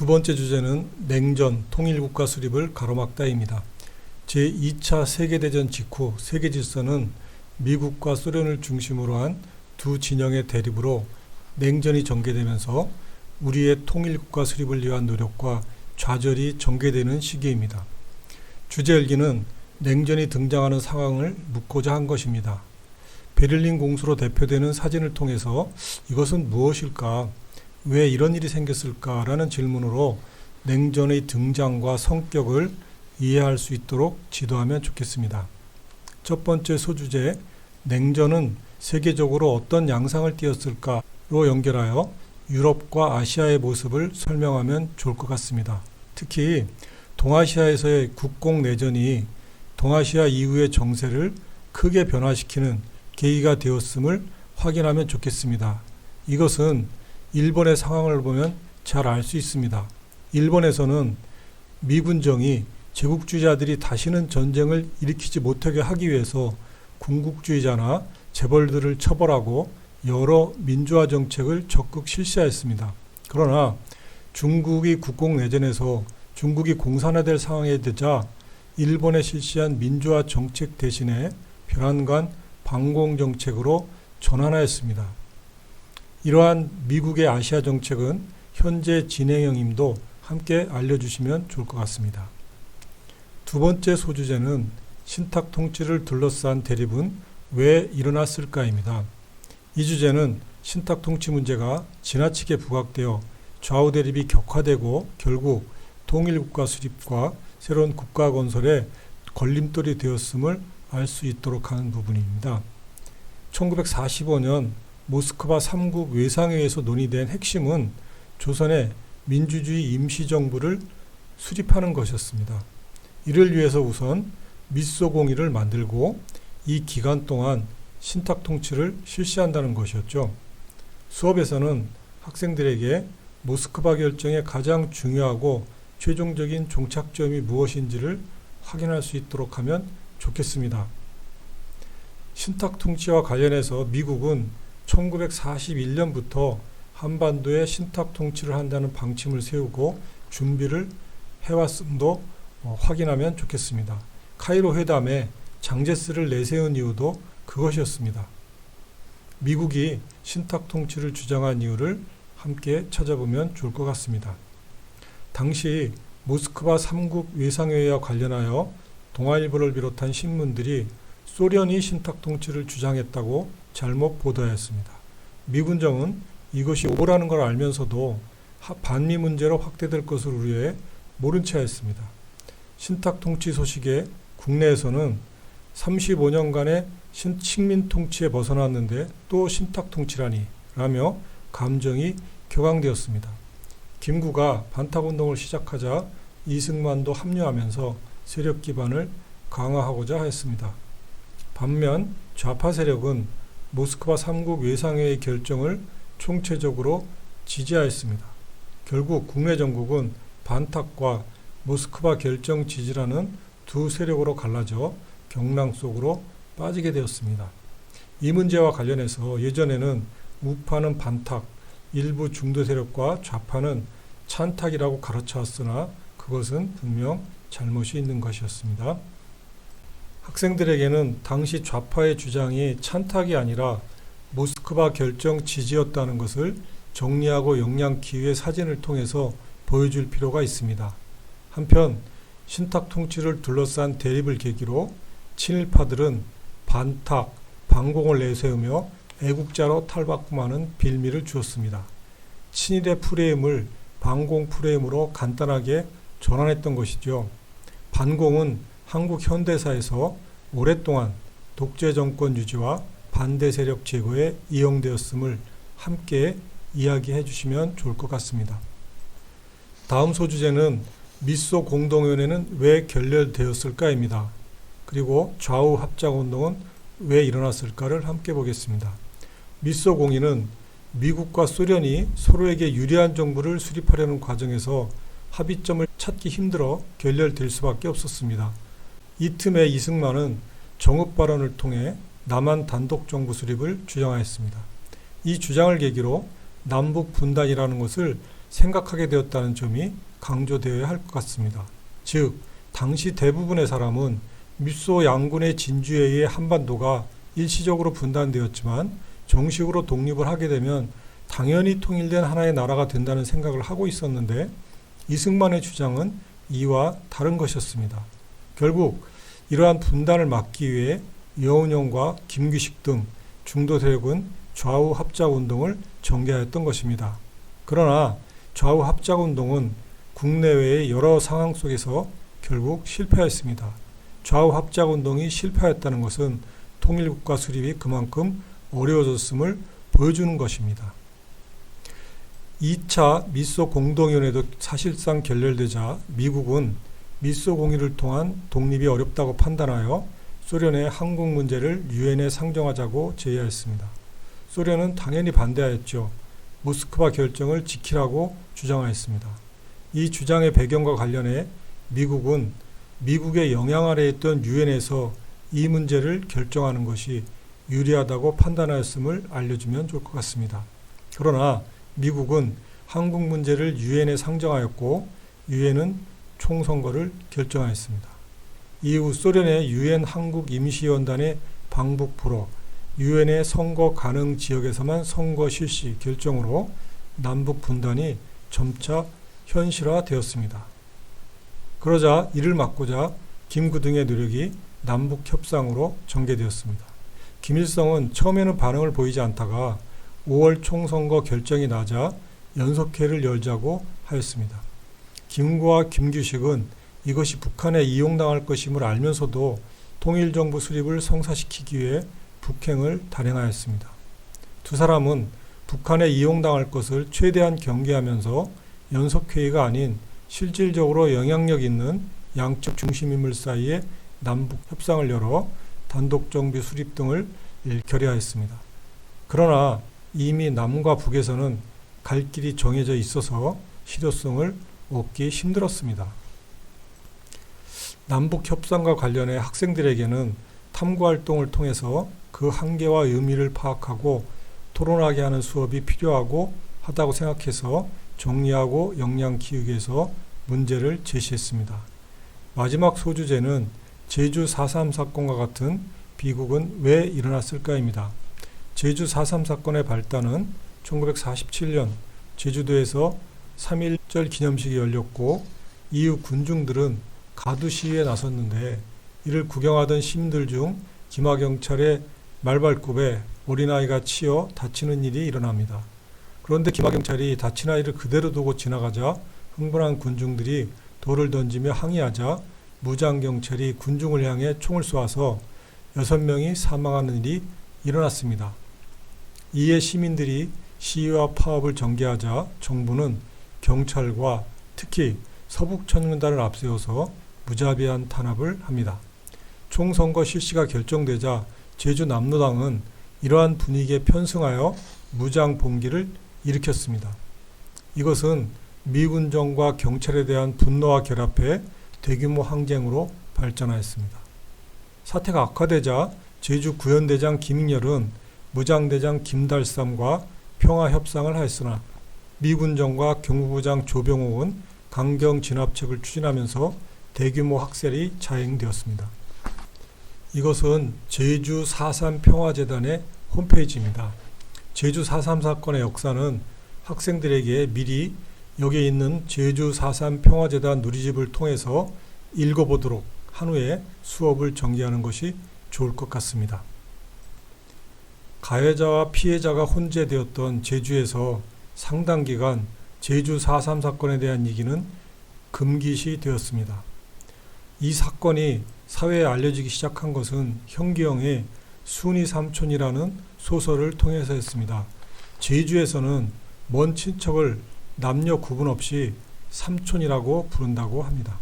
번째 주제는 냉전, 통일국가 수립을 가로막다입니다. 제2차 세계대전 직후 세계 질서는 미국과 소련을 중심으로 한 두 진영의 대립으로 냉전이 전개되면서 우리의 통일국가 수립을 위한 노력과 좌절이 전개되는 시기입니다. 주제 열기는 냉전이 등장하는 상황을 묻고자 한 것입니다. 베를린 공수로 대표되는 사진을 통해서 이것은 무엇일까? 왜 이런 일이 생겼을까라는 질문으로 냉전의 등장과 성격을 이해할 수 있도록 지도하면 좋겠습니다. 첫 번째 소주제, 냉전은 세계적으로 어떤 양상을 띠었을까로 연결하여 유럽과 아시아의 모습을 설명하면 좋을 것 같습니다. 특히 동아시아에서의 국공 내전이 동아시아 이후의 정세를 크게 변화시키는 계기가 되었음을 확인하면 좋겠습니다. 이것은 일본의 상황을 보면 잘 알 수 있습니다. 일본에서는 미군정이 제국주의자들이 다시는 전쟁을 일으키지 못하게 하기 위해서 군국주의자나 재벌들을 처벌하고 여러 민주화 정책을 적극 실시하였습니다. 그러나 중국이 국공내전에서 중국이 공산화될 상황에 되자 일본에 실시한 민주화 정책 대신에 편안간 반공 정책으로 전환하였습니다. 이러한 미국의 아시아 정책은 현재 진행형임도 함께 알려주시면 좋을 것 같습니다. 두 번째 소주제는 신탁 통치를 둘러싼 대립은 왜 일어났을까입니다. 이 주제는 신탁 통치 문제가 지나치게 부각되어 좌우 대립이 격화되고 결국 통일국가 수립과 새로운 국가 건설에 걸림돌이 되었음을 알 수 있도록 하는 부분입니다. 1945년 모스크바 3국 외상회의에서 논의된 핵심은 조선의 민주주의 임시정부를 수립하는 것이었습니다. 이를 위해서 우선 미소공의를 만들고 이 기간 동안 신탁 통치를 실시한다는 것이었죠. 수업에서는 학생들에게 모스크바 결정의 가장 중요하고 최종적인 종착점이 무엇인지를 확인할 수 있도록 하면 좋겠습니다. 신탁 통치와 관련해서 미국은 1941년부터 한반도에 신탁 통치를 한다는 방침을 세우고 준비를 해왔음도 확인하면 좋겠습니다. 카이로 회담에 장제스를 내세운 이유도 그것이었습니다. 미국이 신탁 통치를 주장한 이유를 함께 찾아보면 좋을 것 같습니다. 당시 모스크바 3국 외상회의와 관련하여 동아일보를 비롯한 신문들이 소련이 신탁 통치를 주장했다고 잘못 보도하였습니다. 미군정은 이것이 오보라는 걸 알면서도 반미 문제로 확대될 것을 우려해 모른 채 했습니다. 신탁 통치 소식에 국내에서는 35년간의 식민 통치에 벗어났는데 또 신탁 통치라니 라며 감정이 격앙되었습니다. 김구가 반탁운동을 시작하자 이승만도 합류하면서 세력 기반을 강화하고자 했습니다. 반면 좌파 세력은 모스크바 3국 외상회의 결정을 총체적으로 지지하였습니다. 결국 국내 정국은 반탁과 모스크바 결정 지지라는 두 세력으로 갈라져 경랑 속으로 빠지게 되었습니다. 이 문제와 관련해서 예전에는 우파는 반탁, 일부 중도 세력과 좌파는 찬탁이라고 가르쳐왔으나 그것은 분명 잘못이 있는 것이었습니다. 학생들에게는 당시 좌파의 주장이 찬탁이 아니라 모스크바 결정 지지였다는 것을 정리하고 영양키 위의 사진을 통해서 보여줄 필요가 있습니다. 한편 신탁 통치를 둘러싼 대립을 계기로 친일파들은 반탁, 반공을 내세우며 애국자로 탈바꿈하는 빌미를 주었습니다. 친일의 프레임을 반공 프레임으로 간단하게 전환했던 것이죠. 반공은 한국 현대사에서 오랫동안 독재 정권 유지와 반대 세력 제거에 이용되었음을 함께 이야기해 주시면 좋을 것 같습니다. 다음 소주제는 미소 공동위원회는 왜 결렬되었을까입니다. 그리고 좌우 합작운동은 왜 일어났을까를 함께 보겠습니다. 미소 공의는 미국과 소련이 서로에게 유리한 정부를 수립하려는 과정에서 합의점을 찾기 힘들어 결렬될 수밖에 없었습니다. 이 틈에 이승만은 정읍 발언을 통해 남한 단독 정부 수립을 주장하였습니다. 이 주장을 계기로 남북 분단이라는 것을 생각하게 되었다는 점이 강조되어야 할 것 같습니다. 즉, 당시 대부분의 사람은 미소 양군의 진주에 의해 한반도가 일시적으로 분단되었지만 정식으로 독립을 하게 되면 당연히 통일된 하나의 나라가 된다는 생각을 하고 있었는데 이승만의 주장은 이와 다른 것이었습니다. 결국 이러한 분단을 막기 위해 여운형과 김규식 등 중도 세력은 좌우 합작운동을 전개하였던 것입니다. 그러나 좌우 합작운동은 국내외의 여러 상황 속에서 결국 실패하였습니다. 좌우 합작운동이 실패하였다는 것은 통일국가 수립이 그만큼 어려워졌음을 보여주는 것입니다. 2차 미소 공동위원회도 사실상 결렬되자 미국은 미소 공의를 통한 독립이 어렵다고 판단하여 소련의 한국 문제를 유엔에 상정하자고 제의하였습니다. 소련은 당연히 반대하였죠. 모스크바 결정을 지키라고 주장하였습니다. 이 주장의 배경과 관련해 미국은 미국의 영향 아래에 있던 유엔에서 이 문제를 결정하는 것이 유리하다고 판단하였음을 알려주면 좋을 것 같습니다. 그러나 미국은 한국 문제를 유엔에 상정하였고 유엔은 총선거를 결정하였습니다. 이후 소련의 유엔 한국 임시위원단의 방북 불허, 유엔의 선거 가능 지역에서만 선거 실시 결정으로 남북 분단이 점차 현실화되었습니다. 그러자 이를 막고자 김구등의 노력이 남북 협상으로 전개되었습니다. 김일성은 처음에는 반응을 보이지 않다가 5월 총선거 결정이 나자 연석회를 열자고 하였습니다. 김구와 김규식은 이것이 북한에 이용당할 것임을 알면서도 통일정부 수립을 성사시키기 위해 북행을 단행하였습니다. 두 사람은 북한에 이용당할 것을 최대한 경계하면서 연석회의가 아닌 실질적으로 영향력 있는 양측 중심인물 사이에 남북 협상을 열어 단독정부 수립 등을 결의하였습니다. 그러나 이미 남과 북에서는 갈 길이 정해져 있어서 실효성을 얻기 힘들었습니다. 남북 협상과 관련해 학생들에게는 탐구활동을 통해서 그 한계와 의미를 파악하고 토론하게 하는 수업이 필요하고 하다고 생각해서 정리하고 역량 키우기 위해서 문제를 제시했습니다. 마지막 소주제는 제주 4.3 사건과 같은 비극은 왜 일어났을까입니다. 제주 4.3 사건의 발단은 1947년 제주도에서 3.1절 기념식이 열렸고 이후 군중들은 가두 시위에 나섰는데 이를 구경하던 시민들 중 기마경찰의 말발굽에 어린아이가 치여 다치는 일이 일어납니다. 그런데 기마경찰이 다친 아이를 그대로 두고 지나가자 흥분한 군중들이 돌을 던지며 항의하자 무장경찰이 군중을 향해 총을 쏘아서 6명이 사망하는 일이 일어났습니다. 이에 시민들이 시위와 파업을 전개하자 정부는 경찰과 특히 서북천군단을 앞세워서 무자비한 탄압을 합니다. 총선거 실시가 결정되자 제주 남로당은 이러한 분위기에 편승하여 무장 봉기를 일으켰습니다. 이것은 미군정과 경찰에 대한 분노와 결합해 대규모 항쟁으로 발전하였습니다. 사태가 악화되자 제주 구현대장 김익렬은 무장대장 김달삼과 평화협상을 하였으나 미군정과 경무부장 조병옥은 강경진압책을 추진하면서 대규모 학살이 자행되었습니다. 이것은 제주 4.3 평화재단의 홈페이지입니다. 제주 4.3 사건의 역사는 학생들에게 미리 여기에 있는 제주 4.3 평화재단 누리집을 통해서 읽어보도록 한 후에 수업을 전개하는 것이 좋을 것 같습니다. 가해자와 피해자가 혼재되었던 제주에서 상당 기간 제주 4.3 사건에 대한 얘기는 금기시 되었습니다. 이 사건이 사회에 알려지기 시작한 것은 현기영의 순이 삼촌이라는 소설을 통해서였습니다. 제주에서는 먼 친척을 남녀 구분 없이 삼촌이라고 부른다고 합니다.